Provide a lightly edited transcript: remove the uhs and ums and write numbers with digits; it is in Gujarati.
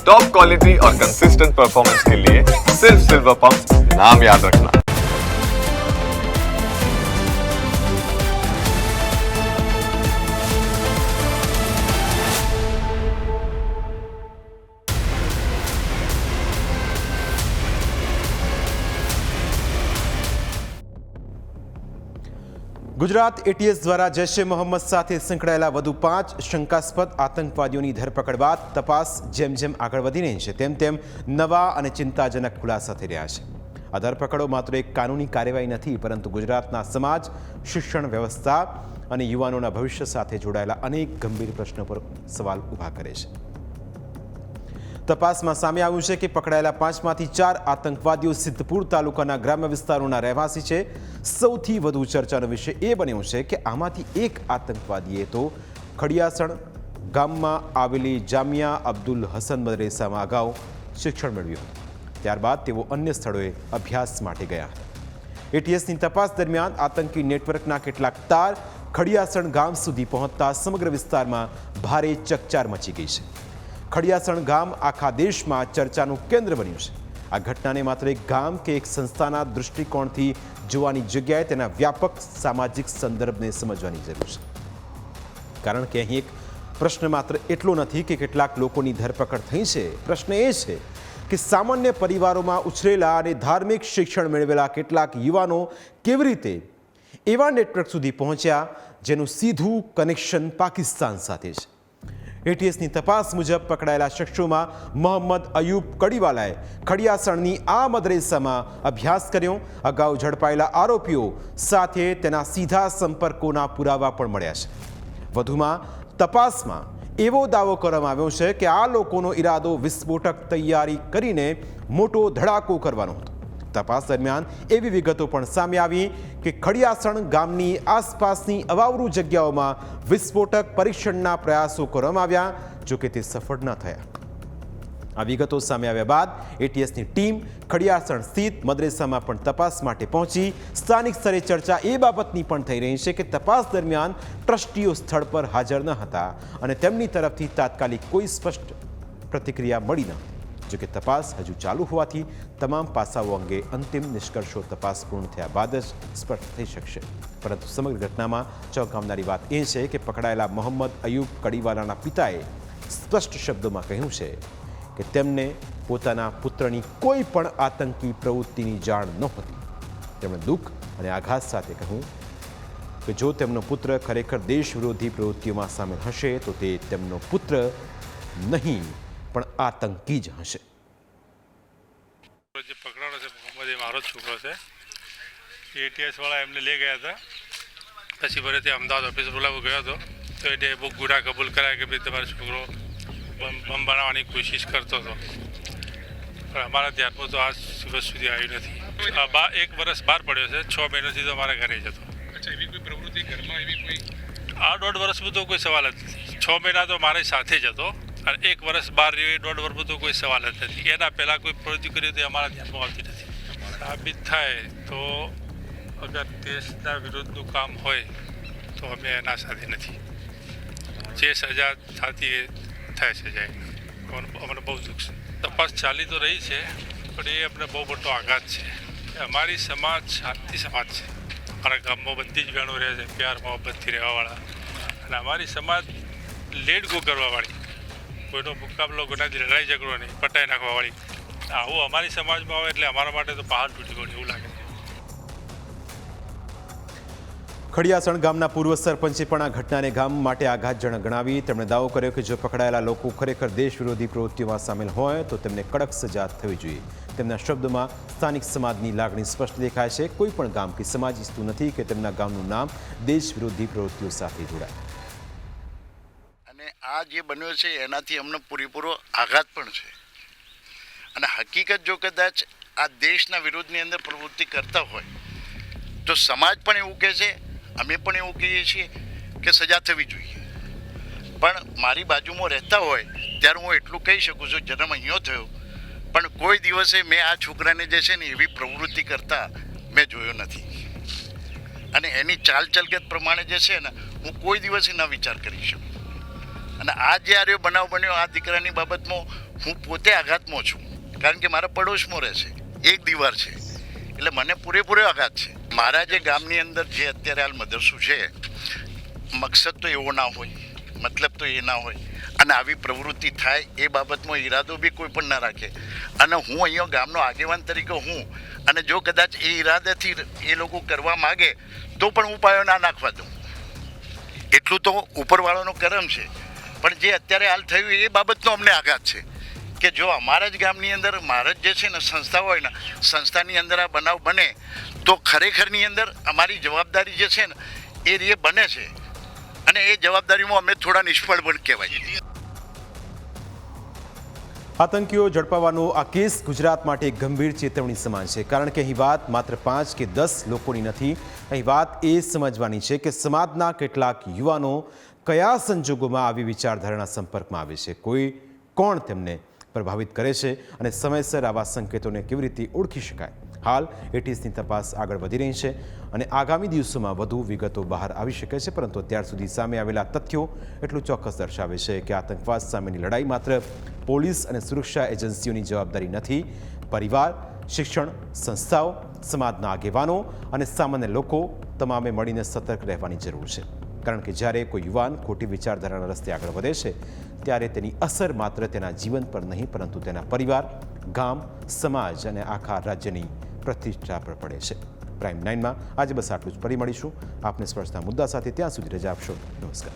टॉप क्वालिटी और कंसिस्टेंट परफॉर्मेंस के लिए सिर्फ सिल्वर पंप नाम याद रखना। ગુજરાત એટીએસ દ્વારા જૈશ-એ મોહમ્મદ સાથે સંકળાયેલા વધુ 5 શંકાસ્પદ આતંકવાદીઓની ધરપકડ બાદ તપાસ જેમ જેમ આગળ વધી રહી છે તેમ તેમ નવા અને ચિંતાજનક ખુલાસા થઈ રહ્યા છે. આ ધરપકડો માત્ર એક કાનૂની કાર્યવાહી નથી, પરંતુ ગુજરાતના સમાજ, શિક્ષણ વ્યવસ્થા અને યુવાનોના ભવિષ્ય સાથે જોડાયેલા અનેક ગંભીર પ્રશ્નો પર સવાલ ઊભા કરે છે. તપાસમાં સામે આવ્યું છે કે પકડાયેલા 5માંથી 4 આતંકવાદીઓ સિદ્ધપુર તાલુકાના ગ્રામ્ય વિસ્તારોના રહેવાસી છે. સૌથી વધુ ચર્ચાનો વિષય એ બન્યો છે કે આમાંથી એક આતંકવાદીએ તો ખડિયાસણ ગામમાં આવેલી જામિયા અબ્દુલ હસન મદરેસામાં અગાઉ શિક્ષણ મેળવ્યું હતું. ત્યારબાદ તેઓ અન્ય સ્થળોએ અભ્યાસ માટે ગયા હતા. એટીએસની તપાસ દરમિયાન આતંકી નેટવર્કના કેટલાક તાર ખડિયાસણ ગામ સુધી પહોંચતા સમગ્ર વિસ્તારમાં ભારે ચકચાર મચી ગઈ છે. ખડિયાસણ ગામ આખા દેશમાં ચર્ચાનું કેન્દ્ર બન્યું છે. આ ઘટનાને માત્ર એક ગામ કે એક સંસ્થાના દૃષ્ટિકોણથી જોવાની જગ્યાએ તેના વ્યાપક સામાજિક સંદર્ભને સમજવાની જરૂર છે. કારણ કે અહીં એક પ્રશ્ન માત્ર એટલો નથી કે કેટલાક લોકોની ધરપકડ થઈ છે. પ્રશ્ન એ છે કે સામાન્ય પરિવારોમાં ઉછરેલા અને ધાર્મિક શિક્ષણ મેળવેલા કેટલાક યુવાનો કેવી રીતે એવા નેટવર્ક સુધી પહોંચ્યા જેનું સીધું કનેક્શન પાકિસ્તાન સાથે છે. એટીએસની તપાસ મુજબ પકડાયેલા શખ્સોમાં મોહમ્મદ અયુબ કડીવાલાએ ખડિયાસણની આ મદરેસામાં અભ્યાસ કર્યો. અગાઉ ઝડપાયેલા આરોપીઓ સાથે તેના સીધા સંપર્કોના પુરાવા પણ મળ્યા છે. વધુમાં તપાસમાં એવો દાવો કરવામાં આવ્યો છે કે આ લોકોનો ઈરાદો વિસ્ફોટક તૈયારી કરીને મોટો ધડાકો કરવાનો હતો. તપાસ દરમિયાન એવી વિગતો પણ સામે આવી કે ખડિયાસણ ગામની આસપાસની અવાવરૂ જગ્યાઓમાં વિસ્ફોટક પરીક્ષણના પ્રયાસો કરવામાં આવ્યા, જોકે તે સફળ ન થયા. આ વિગતો સામે આવ્યા બાદ એટીએસની ટીમ ખડિયાસણ સ્થિત મદરેસામાં પણ તપાસ માટે પહોંચી. સ્થાનિક સ્તરે ચર્ચા એ બાબતની પણ થઈ રહી છે કે તપાસ દરમિયાન ટ્રસ્ટીઓ સ્થળ પર હાજર ન હતા અને તેમની તરફથી તાત્કાલિક કોઈ સ્પષ્ટ પ્રતિક્રિયા મળી ન હતી. જોકે તપાસ હજુ ચાલુ હોવાથી તમામ પાસાઓ અંગે અંતિમ નિષ્કર્ષો તપાસ પૂર્ણ થયા બાદ જ સ્પષ્ટ થઈ શકશે. પરંતુ સમગ્ર ઘટનામાં ચોંકાવનારી વાત એ છે કે પકડાયેલા મોહમ્મદ અયુબ કડીવાલાના પિતાએ સ્પષ્ટ શબ્દોમાં કહ્યું છે કે તેમને પોતાના પુત્રની કોઈ પણ આતંકી પ્રવૃત્તિની જાણ નહોતી. તેમણે દુઃખ અને આઘાત સાથે કહ્યું કે જો તેમનો પુત્ર ખરેખર દેશ વિરોધી પ્રવૃત્તિઓમાં સામેલ હશે તો તે તેમનો પુત્ર નહીં પણ આતંકી જ હશે. જે પકડાનો છે મોહમ્મદ એ મારો જ છોકરો છે. એટીએસ વાળા એમને લઈ ગયા હતા. પછી ફરીથી અમદાવાદ ઓફિસ બોલાવવા ગયો હતો તો એટલે બહુ ગુના કબૂલ કરાય કે ભાઈ તમારો છોકરો બમ બનાવવાની કોશિશ કરતો હતો. પણ અમારા ધ્યાનમાં તો આજ દિવસ સુધી આવ્યું નથી. 1 વર્ષ બહાર પડ્યો છે. 6 મહિનાથી તો અમારા ઘરે જતો. એવી કોઈ પ્રવૃત્તિ ઘરમાં એવી કોઈ આ 1.5 વર્ષમાં તો કોઈ સવાલ જ નથી. 6 મહિના તો મારી સાથે જ હતો અને 1 વર્ષ બહાર રહ્યો. 1.5 વર્ષમાં તો કોઈ સવાલ જ નથી. એના પહેલાં કોઈ પ્રવૃત્તિ કરી તો અમારા ધ્યાનમાં આવતી નથી. સાબિત થાય તો અગર દેશના વિરુદ્ધનું કામ હોય તો અમે એના સાથે નથી. જે સજા થતી એ થાય સજા. અમને બહુ દુઃખ છે. તપાસ ચાલી તો રહી છે પણ એ અમને બહુ મોટો આઘાત છે. અમારી સમાજ શાંતિ સમાજ છે. અમારા ગામમાં બધી જ બહેનો રહે છે પ્યાર મોહબ્બતથી રહેવાવાળા. અને અમારી સમાજ લેટ ગો કરવાવાળી, કોઈનો મુકાબલો કોઈનાથી લડાઈ ઝઘડો નહીં, પટાઈ નાખવાવાળી. આવું અમારી સમાજમાં આવે એટલે અમારા માટે તો પહાડ તૂટી ગયું એવું લાગે છે. ખડિયાસણ ગામના પૂર્વ સરપંચે પણ આ ઘટનાને ગામ માટે આઘાતજનક ગણાવી. તેમણે દાવો કર્યો કે જો પકડાયેલા લોકો ખરેખર દેશ વિરોધી પ્રવૃત્તિઓમાં સામેલ હોય તો તેમને કડક સજા થવી જોઈએ. તેમના શબ્દોમાં સ્થાનિક સમાજની લાગણી સ્પષ્ટ દેખાય છે. કોઈ પણ ગામ કે સમાજ ઈચ્છતું નથી કે તેમના ગામનું નામ દેશ વિરોધી પ્રવૃત્તિઓ સાથે જોડાય. અને આ જે બન્યો છે એનાથી અમને પૂરેપૂરો આઘાત પણ છે. અને હકીકત જો કદાચ આ દેશના વિરોધની અંદર પ્રવૃત્તિ કરતા હોય તો સમાજ પણ એવું કહે છે, અમે પણ એવું કહીએ છીએ કે સજા થવી જોઈએ. પણ મારી બાજુમાં રહેતા હોય ત્યારે હું એટલું કહી શકું છું, જન્મ અહીંયા થયો પણ કોઈ દિવસે મેં આ છોકરાને જે છે ને એવી પ્રવૃત્તિ કરતા મેં જોયો નથી. અને એની ચાલચલગત પ્રમાણે જે છે ને હું કોઈ દિવસે ન વિચાર કરી શકું. અને આ જે આર્યો બનાવ બન્યો આ દીકરાની બાબતમાં હું પોતે આઘાતમાં છું, કારણ કે મારા પડોશમાં રહે છે, એક દીવાર છે, એટલે મને પૂરેપૂરો આઘાત છે. મારા જે ગામની અંદર જે અત્યારે હાલ મદરસું છે, મકસદ તો એવો ના હોય, મતલબ તો એ ના હોય, અને આવી પ્રવૃત્તિ થાય એ બાબતમાં ઈરાદો બી કોઈ પણ ના રાખે. અને હું અહીંયા ગામનો આગેવાન તરીકે અને જો કદાચ એ ઈરાદાથી એ લોકો કરવા માગે તો પણ હું પાયો ના નાખવા દઉં, એટલું તો ઉપરવાળાનો કરમ છે. પણ જે અત્યારે હાલ થયું એ બાબતનો અમને આઘાત છે કે જો અમારા જ ગામની અંદર મારા જે છે ને સંસ્થા હોય ને, સંસ્થાની અંદર આ બનાવ બને તો ખરેખરની અંદર અમારી જવાબદારી જે છે ને એ રીતે બને છે, અને એ જવાબદારીમાં અમે થોડા નિષ્ફળ પણ કહેવાય. આતંકીઓ ઝડપાવાનો આ કેસ ગુજરાત માટે એક ગંભીર ચેતવણી સમાન છે, કારણ કે અહીં વાત માત્ર 5 કે 10 લોકોની નથી. અહીં વાત એ સમજવાની છે કે સમાજના કેટલાક યુવાનો કયા સંજોગોમાં આવી વિચારધારાના સંપર્કમાં આવે છે, કોણ તેમને પ્રભાવિત કરે છે અને સમયસર આવા સંકેતોને કેવી રીતે ઓળખી શકાય. હાલ એટીએસની તપાસ આગળ વધી રહી છે અને આગામી દિવસોમાં વધુ વિગતો બહાર આવી શકે છે, પરંતુ અત્યાર સુધી સામે આવેલા તથ્યો એટલું ચોક્કસ દર્શાવે છે કે આતંકવાદ સામેની લડાઈ માત્ર પોલીસ અને સુરક્ષા એજન્સીઓની જવાબદારી નથી. પરિવાર, શિક્ષણ સંસ્થાઓ, સમાજના આગેવાનો અને સામાન્ય લોકો તમામે મળીને સતર્ક રહેવાની જરૂર છે, કારણ કે જ્યારે કોઈ યુવાન ખોટી વિચારધારાના રસ્તે આગળ વધે છે ત્યારે તેની અસર માત્ર તેના જીવન પર નહીં, પરંતુ તેના પરિવાર, ગામ, સમાજ અને આખા રાજ્યની પ્રતિષ્ઠા પર પડે છે. પ્રાઇમ 9માં આજે બસ આટલું જ. ફરી મળીશું આપને સ્પર્શતા મુદ્દા સાથે. ત્યાં સુધી રજા આપશો. નમસ્કાર.